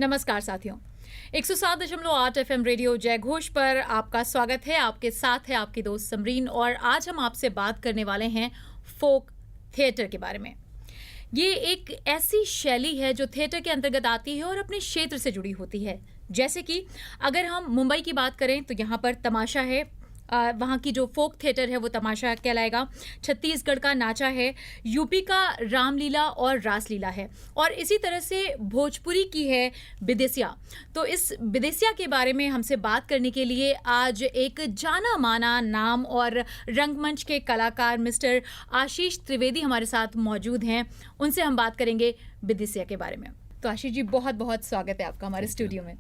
नमस्कार साथियों, 107.8 FM radio जय घोष पर आपका स्वागत है। आपके साथ है आपकी दोस्त समरीन और आज हम आपसे बात करने वाले हैं फोक थिएटर के बारे में। ये एक ऐसी शैली है जो थिएटर के अंतर्गत आती है और अपने क्षेत्र से जुड़ी होती है। जैसे कि अगर हम मुंबई की बात करें तो यहाँ पर तमाशा है, वहाँ की जो फोक थिएटर है वो तमाशा कहलाएगा। छत्तीसगढ़ का नाचा है, यूपी का रामलीला और रासलीला है और इसी तरह से भोजपुरी की है विदेसिया। तो इस विदेसिया के बारे में हमसे बात करने के लिए आज एक जाना माना नाम और रंगमंच के कलाकार मिस्टर आशीष त्रिवेदी हमारे साथ मौजूद हैं। उनसे हम बात करेंगे विदेसिया के बारे में। तो आशीष जी, बहुत बहुत स्वागत है आपका हमारे स्टूडियो में।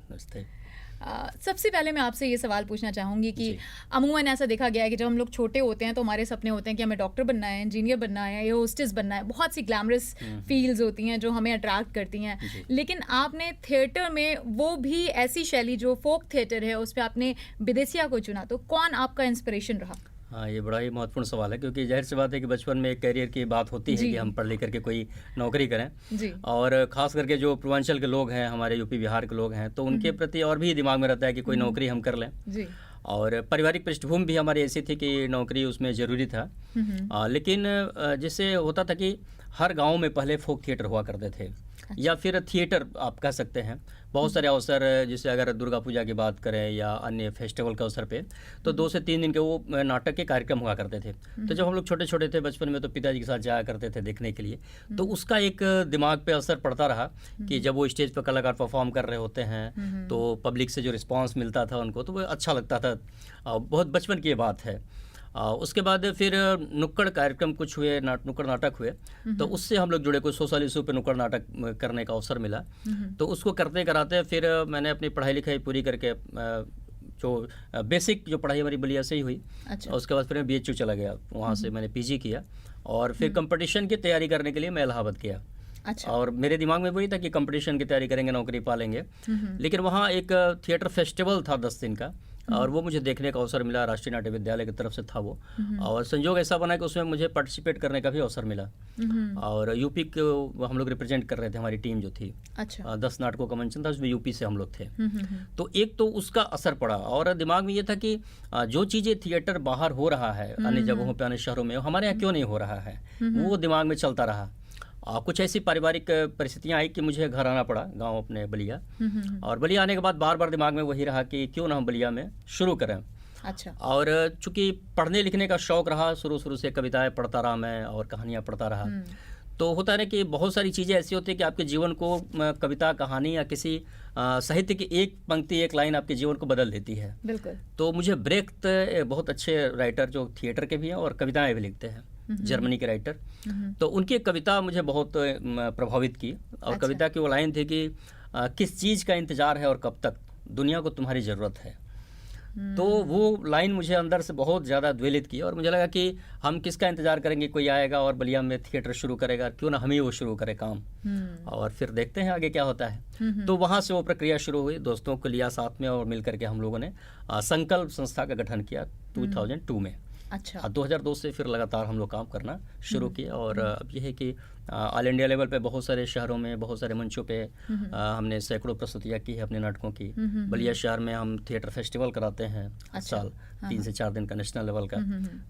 सबसे पहले मैं आपसे ये सवाल पूछना चाहूँगी कि अमूमन ऐसा देखा गया है कि जब हम लोग छोटे होते हैं तो हमारे सपने होते हैं कि हमें डॉक्टर बनना है, इंजीनियर बनना है या होस्टेस बनना है। बहुत सी ग्लैमरस फील्ड्स होती हैं जो हमें अट्रैक्ट करती हैं, लेकिन आपने थिएटर में वो भी ऐसी शैली जो फोक थिएटर है उस पर आपने विदेसिया को चुना। तो कौन आपका इंस्पिरेशन रहा? हाँ, ये बड़ा ही महत्वपूर्ण सवाल है क्योंकि जाहिर सी बात है कि बचपन में एक करियर की बात होती है कि हम पढ़ लिख करके कोई नौकरी करें जी। और ख़ास करके जो पूर्वांचल के लोग हैं, हमारे यूपी बिहार के लोग हैं, तो उनके प्रति और भी दिमाग में रहता है कि कोई नौकरी हम कर लें जी। और पारिवारिक पृष्ठभूमि भी हमारी ऐसी थी कि नौकरी उसमें ज़रूरी था। लेकिन जिससे होता था कि हर गांव में पहले फोक थिएटर हुआ करते थे या फिर थिएटर आप कह सकते हैं। बहुत सारे अवसर, जैसे अगर दुर्गा पूजा की बात करें या अन्य फेस्टिवल के अवसर पे, तो 2 से 3 दिन के वो नाटक के कार्यक्रम हुआ करते थे। तो जब हम लोग छोटे छोटे थे बचपन में तो पिताजी के साथ जाया करते थे देखने के लिए। तो उसका एक दिमाग पे असर पड़ता रहा कि जब वो स्टेज पर कलाकार परफॉर्म कर रहे होते हैं तो पब्लिक से जो रिस्पॉन्स मिलता था उनको, तो वो अच्छा लगता था। बहुत बचपन की ये बात है। उसके बाद फिर नुक्कड़ कार्यक्रम कुछ हुए, नुक्कड़ नाटक हुए, तो उससे हम लोग जुड़े। कोई सोशल इशू पे नुक्कड़ नाटक करने का अवसर मिला, तो उसको करते कराते फिर मैंने अपनी पढ़ाई लिखाई पूरी करके जो बेसिक जो पढ़ाई हमारी बलिया से ही हुई। अच्छा। उसके बाद फिर मैं BHU चला गया, वहाँ से मैंने PG किया और फिर कंपटीशन की तैयारी करने के लिए मैं इलाहाबाद गया। अच्छा। और मेरे दिमाग में वही था कि कंपटीशन की तैयारी करेंगे, नौकरी पालेंगे। लेकिन वहाँ एक थिएटर फेस्टिवल था 10 दिन का और वो मुझे देखने का अवसर मिला। राष्ट्रीय नाट्य विद्यालय की तरफ से था वो, और संजोग ऐसा बना कि उसमें मुझे पार्टिसिपेट करने का भी अवसर मिला। और यूपी को हम लोग रिप्रेजेंट कर रहे थे, हमारी टीम जो थी। अच्छा। 10 नाटकों का मंचन था, उसमें यूपी से हम लोग थे। तो एक तो उसका असर पड़ा और दिमाग में ये था कि जो चीज़ें थिएटर बाहर हो रहा है अन्य जगहों पर, अन्य शहरों में, हमारे यहाँ क्यों नहीं हो रहा है, वो दिमाग में चलता रहा। कुछ ऐसी पारिवारिक परिस्थितियाँ आई कि मुझे घर आना पड़ा, गांव अपने बलिया। और बलिया आने के बाद बार बार दिमाग में वही रहा कि क्यों ना हम बलिया में शुरू करें। अच्छा। और चूंकि पढ़ने लिखने का शौक़ रहा, शुरू से कविताएं पढ़ता रहा मैं और कहानियाँ पढ़ता रहा। तो होता है ना कि बहुत सारी चीज़ें ऐसी होती है कि आपके जीवन को कविता, कहानी या किसी साहित्य की एक पंक्ति, एक लाइन आपके जीवन को बदल देती है। बिल्कुल। तो मुझे ब्रेख्त बहुत अच्छे राइटर जो थिएटर के भी हैं और कविताएं भी लिखते हैं, जर्मनी के राइटर, तो उनकी कविता मुझे बहुत प्रभावित की। और अच्छा। कविता की वो लाइन थी कि किस चीज़ का इंतज़ार है और कब तक, दुनिया को तुम्हारी ज़रूरत है। तो वो लाइन मुझे अंदर से बहुत ज़्यादा द्वेलित की और मुझे लगा कि हम किसका इंतज़ार करेंगे, कोई आएगा और बलिया में थिएटर शुरू करेगा, क्यों ना हम ही वो शुरू करें काम। और फिर देखते हैं आगे क्या होता है। तो वहाँ से वो प्रक्रिया शुरू हुई, दोस्तों को लिया साथ में और मिल करके हम लोगों ने संकल्प संस्था का गठन किया 2002 में। अच्छा। 2002 से फिर लगातार हम लोग काम करना शुरू किए और अब ये है कि ऑल इंडिया लेवल पे बहुत सारे शहरों में, बहुत सारे मंचों पे हमने सैकड़ों प्रस्तुतियाँ की है अपने नाटकों की। बलिया शहर में हम थिएटर फेस्टिवल कराते हैं हर साल, 3 से 4 दिन का नेशनल लेवल का।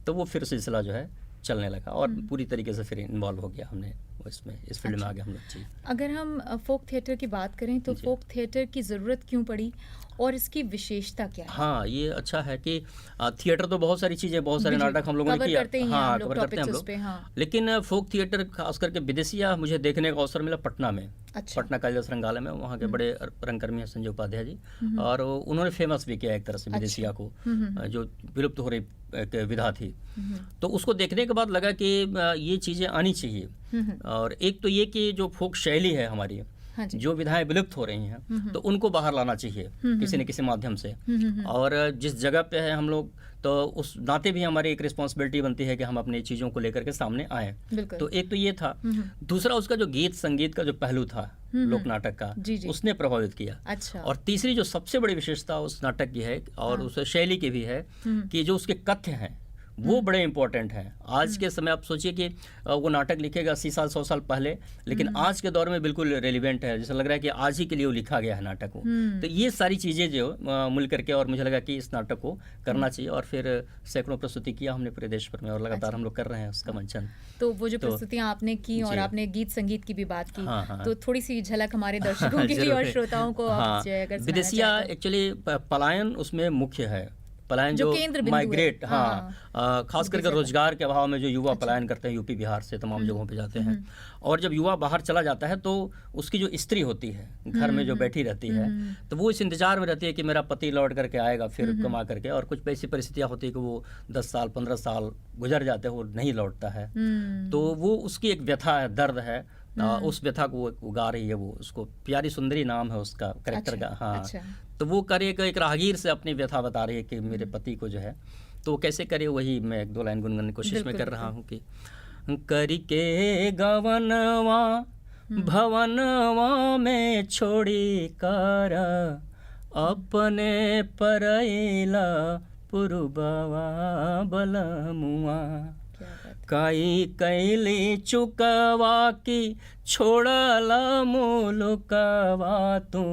तो वो फिर सिलसिला जो है चलने लगा और पूरी तरीके से फिर इन्वॉल्व हो गया हमने इसमें, इस फील्ड में आ गए हम लोग। जी। अगर हम फोक थिएटर की बात करें तो फोक थिएटर की ज़रूरत क्यों पड़ी और इसकी विशेषता क्या है? हाँ, ये अच्छा है कि थिएटर तो बहुत सारी चीज़ें, बहुत सारे नाटक हम लोगों ने किया। हाँ, कवर करते हैं हम लोग। हाँ। लेकिन फोक थिएटर खास करके विदेसिया मुझे देखने का अवसर मिला पटना में। अच्छा। पटना कालिदास रंगालय में, वहाँ के बड़े रंगकर्मी हैं संजय उपाध्याय जी, और उन्होंने फेमस भी किया एक तरह से विदेसिया को, जो विलुप्त हो रही विधा थी। तो उसको देखने के बाद लगा कि ये चीज़ें आनी चाहिए। और एक तो ये कि जो फोक शैली है हमारी, हाँ, जो विधाएं विलुप्त हो रही हैं, तो उनको बाहर लाना चाहिए किसी न किसी माध्यम से। और जिस जगह पे है हम लोग, तो उस नाते भी हमारी एक रिस्पॉन्सिबिलिटी बनती है कि हम अपनी चीज़ों को लेकर के सामने आएँ। तो एक तो ये था। दूसरा, उसका जो गीत संगीत का जो पहलू था लोक नाटक का, उसने प्रभावित किया। अच्छा। और तीसरी जो सबसे बड़ी विशेषता उस नाटक की है और उस शैली की भी है कि जो उसके कथ्य हैं वो बड़े इंपॉर्टेंट हैं। आज के समय आप सोचिए कि वो नाटक लिखेगा 80 साल 100 साल पहले, लेकिन आज के दौर में बिल्कुल रेलिवेंट है, जैसा लग रहा है कि आज ही के लिए वो लिखा गया है नाटक को। तो ये सारी चीज़ें जो मिल करके, और मुझे लगा कि इस नाटक को करना चाहिए, और फिर सैकड़ों प्रस्तुति किया हमने पूरे देश भर में, और लगातार हम लोग कर रहे हैं उसका मंचन। तो वो जो प्रस्तुतियाँ आपने की और आपने गीत संगीत की भी बात की, तो थोड़ी सी झलक हमारे दर्शकों के लिए और श्रोताओं को अगर विदेशिया एक्चुअली पलायन उसमें मुख्य है। पलायन जो माइग्रेट, खास करके रोजगार के अभाव में जो युवा पलायन करते हैं यूपी बिहार से तमाम जगहों पे जाते हैं, और जब युवा बाहर चला जाता है तो उसकी जो स्त्री होती है घर में जो बैठी रहती है, तो वो इस इंतजार में रहती है कि मेरा पति लौट करके आएगा फिर कमा करके, और कुछ ऐसी परिस्थितियाँ होती है कि वो 10 साल 15 साल गुजर जाते हैं, वो नहीं लौटता है। तो वो उसकी एक व्यथा है, दर्द है, उस व्यथा को वो गा रही है। वो उसको प्यारी सुंदरी नाम है उसका कैरेक्टर का। हाँ, तो वो करे एक राहगीर से अपनी व्यथा बता रही है कि मेरे पति को जो है, तो वो कैसे करे, वही मैं 1-2 लाइन गुनगुनाने की कोशिश में कर रहा हूँ कि करके गवनवा भवनवा में छोड़ी कर अपने परैला पुरबवा बलमुआ, काई कैली चुकवा की छोड़ला मुलुकवा तू,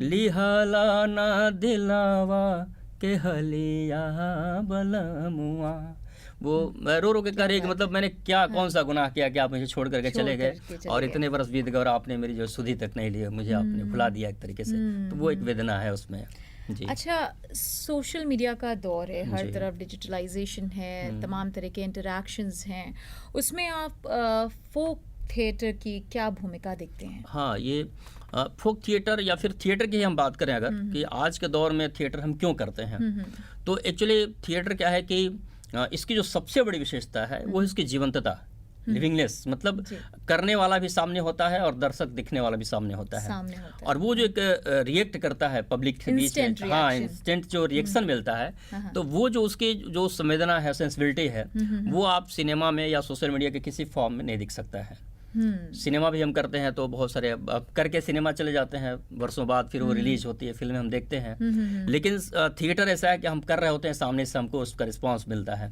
लिहला न दिलावा के हलिया बलमुआ। वो रो रो के कह रही कि मतलब मैंने क्या कौन सा गुनाह किया कि आप मुझे छोड़ करके चले गए, और इतने बरस बीत गए और आपने मेरी जो सुधी तक नहीं ली, मुझे आपने भुला दिया एक तरीके से। तो वो एक वेदना है उसमें जी। अच्छा, सोशल मीडिया का दौर है, हर तरफ डिजिटलाइजेशन है, तमाम तरह के इंटरैक्शंस हैं, उसमें आप फोक थिएटर की क्या भूमिका देखते हैं? हाँ, ये फोक थिएटर या फिर थिएटर की हम बात करें अगर, कि आज के दौर में थिएटर हम क्यों करते हैं, तो एक्चुअली थिएटर क्या है कि इसकी जो सबसे बड़ी विशेषता है वो इसकी जीवंतता, लिविंगनेस, मतलब करने वाला भी सामने होता है और दर्शक दिखने वाला भी सामने होता है, और वो जो एक रिएक्ट करता है पब्लिक के बीच में, हाँ, इंस्टेंट जो रिएक्शन मिलता है, तो वो जो उसकी जो संवेदना है, सेंसिबिलिटी है, वो आप सिनेमा में या सोशल मीडिया के किसी फॉर्म में नहीं दिख सकता है। सिनेमा भी हम करते हैं तो बहुत सारे करके सिनेमा चले जाते हैं, वर्षों बाद फिर वो रिलीज होती है, फिल्में हम देखते हैं, लेकिन थिएटर ऐसा है कि हम कर रहे होते हैं, सामने से हमको उसका रिस्पांस मिलता है।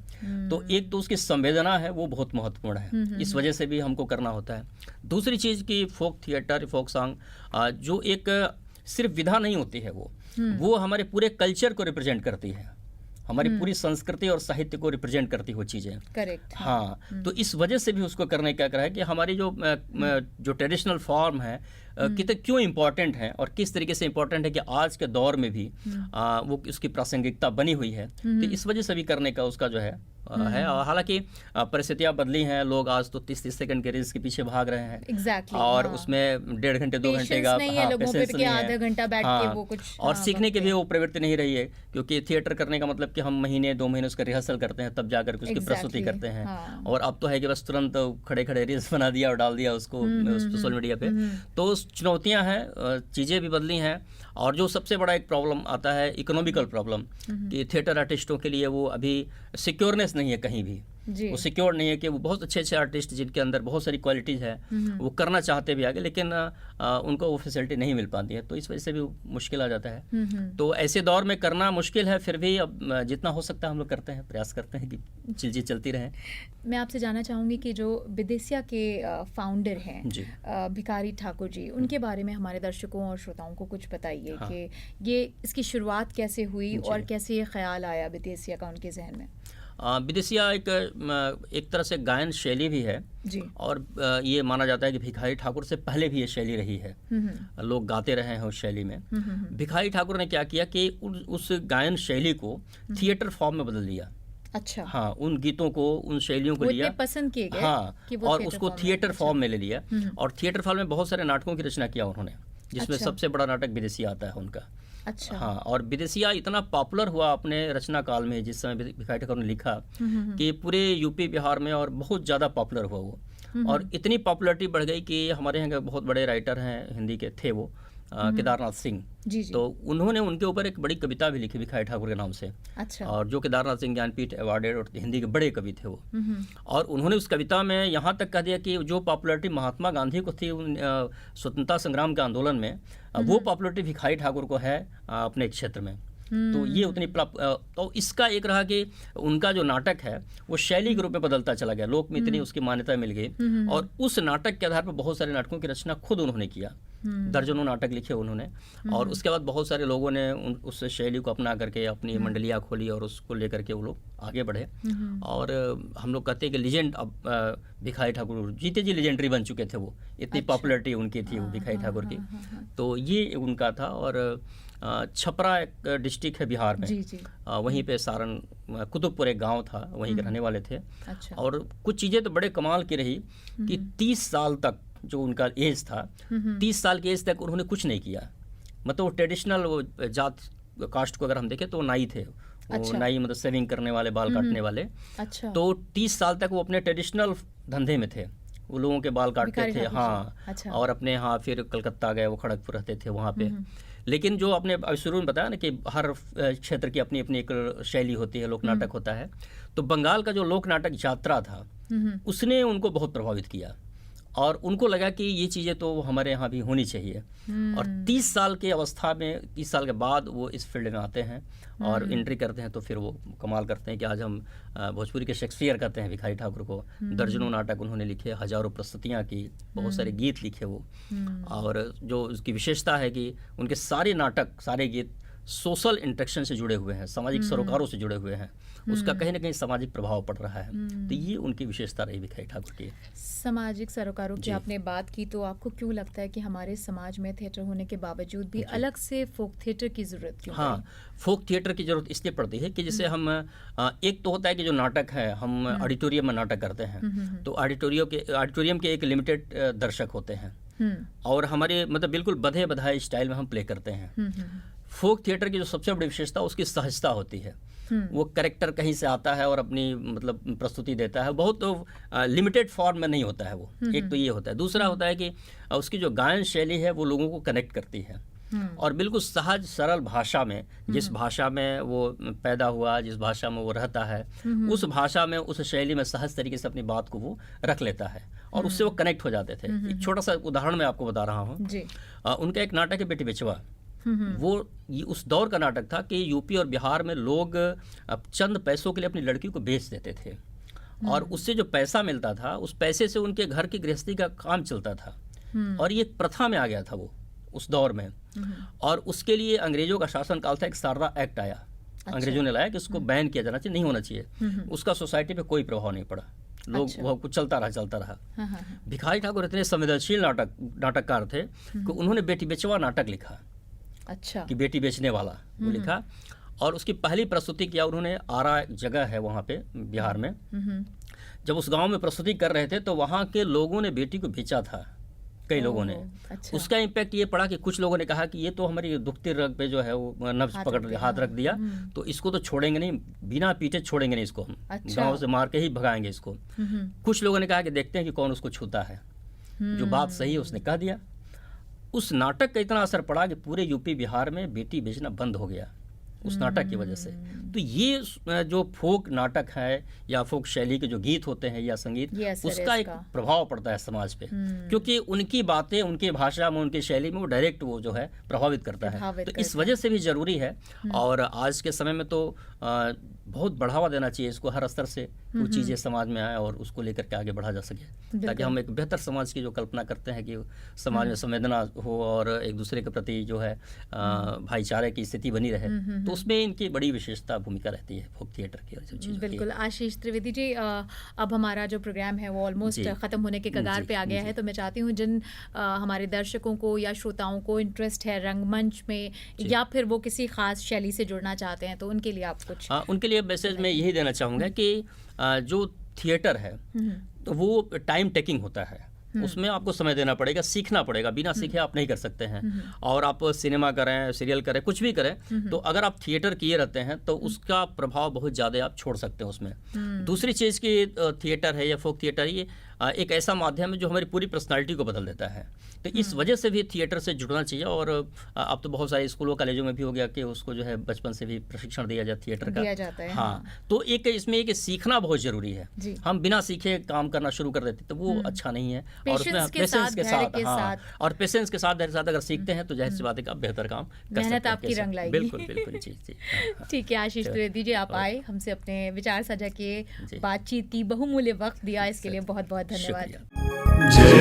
तो एक तो उसकी संवेदना है वो बहुत महत्वपूर्ण है, इस वजह से भी हमको करना होता है। दूसरी चीज़ की फोक थिएटर, फोक सॉन्ग जो एक सिर्फ विधा नहीं होती है, वो हमारे पूरे कल्चर को रिप्रेजेंट करती है, हमारी पूरी संस्कृति और साहित्य को रिप्रेजेंट करती हुई चीज़ें। करेक्ट। हाँ, तो इस वजह से भी उसको करने का है कि हमारी जो ट्रेडिशनल फॉर्म है कितने क्यों इम्पोर्टेंट है, और किस तरीके से इम्पोर्टेंट है कि आज के दौर में भी वो उसकी प्रासंगिकता बनी हुई है। तो इस वजह से भी करने का उसका जो है हालांकि परिस्थितियां बदली हैं, लोग आज तो 30-30 सेकंड के रील्स के पीछे भाग रहे हैं। Exactly, और उसमें 1.5 घंटे 2 घंटे का पेशेंस नहीं है, आधा घंटा बैठ के वो कुछ और सीखने की भी वो प्रवृत्ति नहीं रही है, क्योंकि थिएटर करने का मतलब कि हम महीने 2 महीने उसका रिहर्सल करते हैं, तब जाकर उसकी प्रस्तुति करते हैं। और अब तो है कि बस तुरंत खड़े खड़े रील्स बना दिया और डाल दिया उसको सोशल मीडिया पे। तो चुनौतियां हैं, चीज़ें भी बदली हैं, और जो सबसे बड़ा एक प्रॉब्लम आता है इकोनॉमिकल प्रॉब्लम, कि थिएटर आर्टिस्टों के लिए वो अभी सिक्योरनेस नहीं है कहीं भी, वो सिक्योर नहीं है कि वो बहुत अच्छे आर्टिस्ट जिनके अंदर बहुत सारी क्वालिटीज़ है, वो करना चाहते भी आगे, लेकिन उनको वो फैसिलिटी नहीं मिल पाती है, तो इस वजह से भी मुश्किल आ जाता है। तो ऐसे दौर में करना मुश्किल है, फिर भी अब जितना हो सकता है हम लोग करते हैं, प्रयास करते हैं कि चीज़ें चलती रहें। मैं आपसे जानना चाहूँगी कि जो विदेशिया के फाउंडर हैं भिखारी ठाकुर जी, उनके बारे में हमारे दर्शकों और श्रोताओं को कुछ बताइए कि ये इसकी शुरुआत कैसे हुई और कैसे ये ख्याल आया विदेशिया का उनके जहन में। विदेशिया एक तरह से गायन शैली भी है जी। और ये माना जाता है कि भिखारी ठाकुर से पहले भी ये शैली रही है, लोग गाते रहे हैं उस शैली में। भिखारी ठाकुर ने क्या किया कि उस गायन शैली को थिएटर फॉर्म में बदल दिया। अच्छा। हाँ, उन गीतों को, उन शैलियों को लिया, पसंद किए गए, हाँ, और उसको थिएटर फॉर्म में ले लिया, और थिएटर फॉर्म में बहुत सारे नाटकों की रचना किया उन्होंने, जिसमें सबसे बड़ा नाटक विदेशिया आता है उनका। अच्छा। हाँ, और विदेशिया इतना पॉपुलर हुआ अपने रचना काल में, जिस समय भिखारी ठाकुर ने लिखा, कि पूरे यूपी बिहार में और बहुत ज़्यादा पॉपुलर हुआ वो, और इतनी पॉपुलरिटी बढ़ गई कि हमारे यहाँ के बहुत बड़े राइटर हैं हिंदी के थे वो, केदारनाथ सिंह जी। तो उन्होंने उनके ऊपर एक बड़ी कविता भी लिखी भिखारी ठाकुर के नाम से। अच्छा। और जो केदारनाथ सिंह ज्ञानपीठ अवार्डेड और हिंदी के बड़े कवि थे वो, और उन्होंने उस कविता में यहाँ तक कह दिया कि जो पॉपुलरिटी महात्मा गांधी को थी स्वतंत्रता संग्राम के आंदोलन में, वो पॉपुलरिटी भिखारी ठाकुर को है अपने क्षेत्र में। तो ये उतनी तो इसका एक रहा कि उनका जो नाटक है वो शैली के रूप में बदलता चला गया, लोक में इतनी उसकी मान्यता मिल गई और उस नाटक के आधार पर बहुत सारे नाटकों की रचना खुद उन्होंने किया, दर्जनों नाटक लिखे उन्होंने और उसके बाद बहुत सारे लोगों ने उस शैली को अपना करके अपनी मंडलियाँ खोली और उसको लेकर के वो लोग आगे बढ़े। और हम लोग कहते हैं कि लीजेंड अब भिखारी ठाकुर जीते जी लेजेंडरी बन चुके थे, वो इतनी पॉपुलैरिटी उनकी थी वो भिखारी ठाकुर की। तो ये उनका था। और छपरा एक डिस्ट्रिक्ट है बिहार में, वहीं पे सारण कुतुबपुर एक गांव था, वहीं के रहने वाले थे। अच्छा। और कुछ चीज़ें तो बड़े कमाल की रही कि 30 साल तक जो उनका एज था, 30 साल की एज तक उन्होंने कुछ नहीं किया। मतलब वो ट्रेडिशनल वो जात कास्ट को अगर हम देखें तो वो नाई थे। वो नाई मतलब सेविंग करने वाले, बाल काटने वाले। अच्छा। तो 30 साल तक वो अपने ट्रेडिशनल धंधे में थे, वो लोगों के बाल काटते थे। हाँ। अच्छा। और अपने फिर कलकत्ता गए, वो खड़गपुर रहते थे वहाँ पे। लेकिन जो आपने शुरू में बताया ना कि हर क्षेत्र की अपनी अपनी एक शैली होती है, लोक नाटक होता है। तो बंगाल का जो लोक नाटक यात्रा था उसने उनको बहुत प्रभावित किया और उनको लगा कि ये चीज़ें तो हमारे यहाँ भी होनी चाहिए। और 30 साल की अवस्था में, 30 साल के बाद वो इस फील्ड में आते हैं और एंट्री करते हैं। तो फिर वो कमाल करते हैं कि आज हम भोजपुरी के शेक्सपियर कहते हैं भिखारी ठाकुर को। दर्जनों नाटक उन्होंने लिखे, हजारों प्रस्तुतियाँ की, बहुत सारे गीत लिखे वो। और जो उसकी विशेषता है कि उनके सारे नाटक, सारे गीत सोशल इंटरेक्शन से जुड़े हुए हैं, सामाजिक सरोकारों से जुड़े हुए हैं, उसका कहीं ना कहीं सामाजिक प्रभाव पड़ रहा है। तो ये उनकी विशेषता रही भिखारी ठाकुर की। सामाजिक सरोकारों की आपने बात की, तो आपको क्यों लगता है कि हमारे समाज में थिएटर होने के बावजूद भी अलग से फोक थिएटर की जरूरत क्यों? हाँ, फोक थिएटर की जरूरत इसलिए पड़ती है कि जैसे हम एक तो होता है कि जो नाटक है हम ऑडिटोरियम में नाटक करते हैं, तो ऑडिटोरियम के एक लिमिटेड दर्शक होते हैं और हमारे मतलब बिल्कुल बधे बधाए स्टाइल में हम प्ले करते हैं। फोक थिएटर की जो सबसे बड़ी विशेषता उसकी सहजता होती है। वो कैरेक्टर कहीं से आता है और अपनी मतलब प्रस्तुति देता है, बहुत लिमिटेड फॉर्म में नहीं होता है वो। एक तो ये होता है। दूसरा होता है कि उसकी जो गायन शैली है वो लोगों को कनेक्ट करती है और बिल्कुल सहज सरल भाषा में, जिस भाषा में वो पैदा हुआ, जिस भाषा में वो रहता है, उस भाषा में, उस शैली में सहज तरीके से अपनी बात को वो रख लेता है और उससे वो कनेक्ट हो जाते थे। एक छोटा सा उदाहरण मैं आपको बता रहा हूँ। उनका एक नाटक है बेटी बेचवा। वो उस दौर का नाटक था कि यूपी और बिहार में लोग चंद पैसों के लिए अपनी लड़की को बेच देते थे और उससे जो पैसा मिलता था उस पैसे से उनके घर की गृहस्थी का काम चलता था। और ये प्रथा में आ गया था वो उस दौर में। और उसके लिए अंग्रेजों का शासनकाल था, एक शारदा एक्ट आया। अंग्रेजों ने लाया कि इसको बैन किया जाना चाहिए, नहीं होना चाहिए। उसका सोसाइटी पे कोई प्रभाव नहीं पड़ा, लोग वो कुछ चलता रहा। भिखारी ठाकुर इतने संवेदनशील नाटककार थे कि उन्होंने बेटी बेचवा नाटक लिखा। अच्छा। कि बेटी बेचने वाला वो लिखा और उसकी पहली प्रस्तुति किया उन्होंने। आरा जगह है वहाँ पे बिहार में। जब उस गांव में प्रस्तुति कर रहे थे तो वहाँ के लोगों ने बेटी को बेचा था, कई लोगों ने। अच्छा। उसका इम्पैक्ट ये पड़ा कि कुछ लोगों ने कहा कि ये तो हमारी दुखती रग पे जो है वो नब्ज पकड़ हाथ रख दिया, तो इसको तो छोड़ेंगे नहीं, बिना पीटे छोड़ेंगे नहीं इसको, हम गाँव से मार के ही भगाएंगे इसको। कुछ लोगों ने कहा कि देखते हैं कि कौन उसको छूता है। जो बात सही है उसने कह दिया। उस नाटक का इतना असर पड़ा कि पूरे यूपी बिहार में बेटी बेचना बंद हो गया उस नाटक की वजह से। तो ये जो फोक नाटक है या फोक शैली के जो गीत होते हैं या संगीत, उसका एक प्रभाव पड़ता है समाज पे, क्योंकि उनकी बातें उनकी भाषा में, उनकी शैली में वो डायरेक्ट वो जो है प्रभावित करता है। तो इस वजह से भी जरूरी है। और आज के समय में तो बहुत बढ़ावा देना चाहिए इसको हर स्तर से, वो चीज़ें समाज में आए और उसको लेकर के आगे बढ़ा जा सके, ताकि हम एक बेहतर समाज की जो कल्पना करते हैं कि समाज में संवेदना हो और एक दूसरे के प्रति जो है भाईचारे की स्थिति बनी रहे। तो उसमें इनकी बड़ी विशेषता भूमिका रहती है फोक थिएटर की और सब चीज़ों की। बिल्कुल। आशीष त्रिवेदी जी, अब हमारा जो प्रोग्राम है वो ऑलमोस्ट ख़त्म होने के कगार पे आ गया है। तो मैं चाहती हूँ जिन हमारे दर्शकों को या श्रोताओं को इंटरेस्ट है रंगमंच में या फिर वो किसी खास शैली से जुड़ना चाहते हैं, तो उनके लिए आप कुछ उनके लिए मैसेज मैं यही देना चाहूँगा कि जो थिएटर है तो वो टाइम टेकिंग होता है, उसमें आपको समय देना पड़ेगा, सीखना पड़ेगा। बिना सीखे आप नहीं कर सकते हैं। और आप सिनेमा करें, सीरियल करें, कुछ भी करें, तो अगर आप थिएटर किए रहते हैं तो उसका प्रभाव बहुत ज़्यादा आप छोड़ सकते हैं उसमें। दूसरी चीज़ की थिएटर है या फोक थिएटर, ये एक ऐसा माध्यम है जो हमारी पूरी पर्सनालिटी को बदल देता है। तो इस वजह से भी थिएटर से जुड़ना चाहिए। और अब तो बहुत सारे स्कूलों कॉलेजों में भी हो गया कि उसको जो है बचपन से भी प्रशिक्षण दिया जाए थिएटर का, दिया जाता है। हाँ, तो एक इसमें एक सीखना बहुत जरूरी है। हम बिना सीखे काम करना शुरू कर देते तो वो अच्छा नहीं है। और उसमें पेशेंस के साथ, हाँ, और पेशेंस के साथ धैर्य के साथ अगर सीखते हैं तो जाहिर सी बात है कि आप बेहतर काम कर मेहनत सकते हैं। आपकी रंग लाएगी। बिल्कुल बिल्कुल, जी जी। ठीक है आशीष द्विवेदी जी, आप आए, हमसे अपने विचार साझा किए, बातचीत की, बहुमूल्य वक्त दिया, इसके लिए बहुत बहुत धन्यवाद।